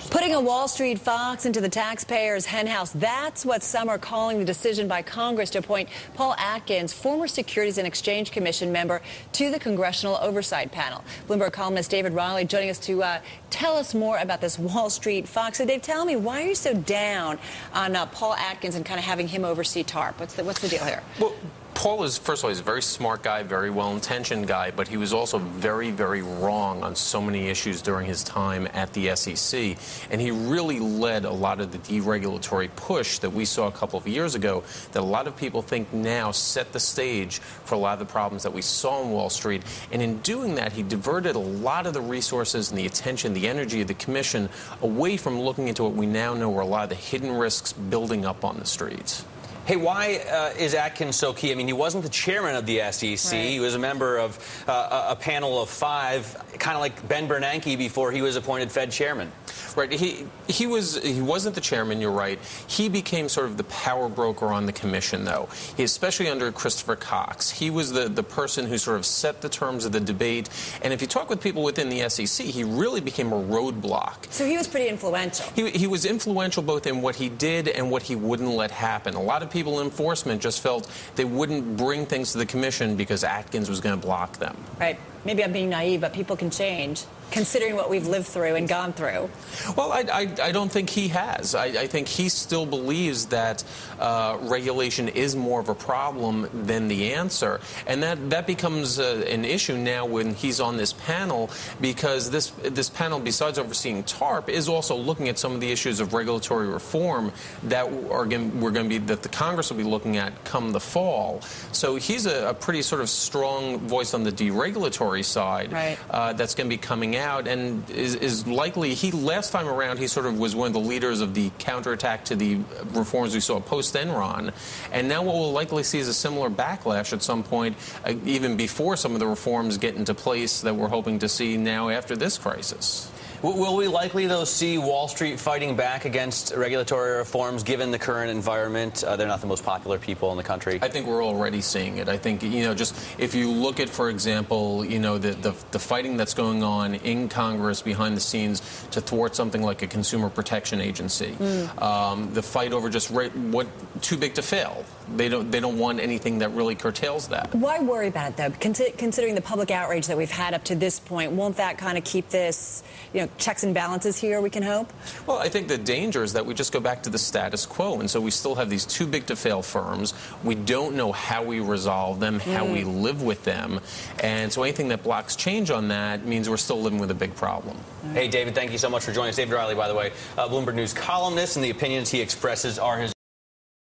Putting a Wall Street fox into the taxpayers' henhouse, that's what some are calling the decision by Congress to appoint Paul Atkins, former Securities and Exchange Commission member, to the Congressional Oversight Panel. Bloomberg columnist David Riley joining us to tell us more about this Wall Street fox. So Dave, tell me, why are you so down on Paul Atkins and kind of having him oversee TARP? What's the deal here? Well, Paul is, first of all, he's a very smart guy, very well-intentioned guy, but he was also very, very wrong on so many issues during his time at the SEC. And he really led a lot of the deregulatory push that we saw a couple of years ago that a lot of people think now set the stage for a lot of the problems that we saw on Wall Street. And in doing that, he diverted a lot of the resources and the attention, the energy of the commission away from looking into what we now know were a lot of the hidden risks building up on the streets. Hey, why is Atkins so key? I mean, he wasn't the chairman of the SEC. Right. He was a member of a panel of 5, kind of like Ben Bernanke before he was appointed Fed chairman. Right. He wasn't the chairman, you're right. He became sort of the power broker on the commission, though. Especially under Christopher Cox. He was the person who sort of set the terms of the debate. And if you talk with people within the SEC, he really became a roadblock. So he was pretty influential. He was influential both in what he did and what he wouldn't let happen. A lot of people in enforcement just felt they wouldn't bring things to the commission because Atkins was going to block them. Right. Maybe I'm being naive, but people can change, considering what we've lived through and gone through. Well, I don't think he has. I think he still believes that regulation is more of a problem than the answer. And that becomes an issue now when he's on this panel, because this panel, besides overseeing TARP, is also looking at some of the issues of regulatory reform that that the Congress will be looking at come the fall. So he's a pretty sort of strong voice on the deregulatory side. Right. That's going to be coming out and is likely. Last time around, he sort of was one of the leaders of the counterattack to the reforms we saw post-Enron. And now what we'll likely see is a similar backlash at some point, even before some of the reforms get into place that we're hoping to see now after this crisis. Will we likely, though, see Wall Street fighting back against regulatory reforms, given the current environment? They're not the most popular people in the country. I think we're already seeing it. I think, just if you look at, for example, the fighting that's going on in Congress behind the scenes to thwart something like a consumer protection agency, the fight over just what too big to fail. They don't want anything that really curtails that. Why worry about it, though? Considering the public outrage that we've had up to this point, won't that kind of keep this, checks and balances here, we can hope? Well, I think the danger is that we just go back to the status quo, and so we still have these too big to fail firms. We don't know how we resolve them, how we live with them, and so anything that blocks change on that means we're still living with a big problem. Hey, David, thank you so much for joining us. David Riley, by the way, Bloomberg News columnist, and the opinions he expresses are his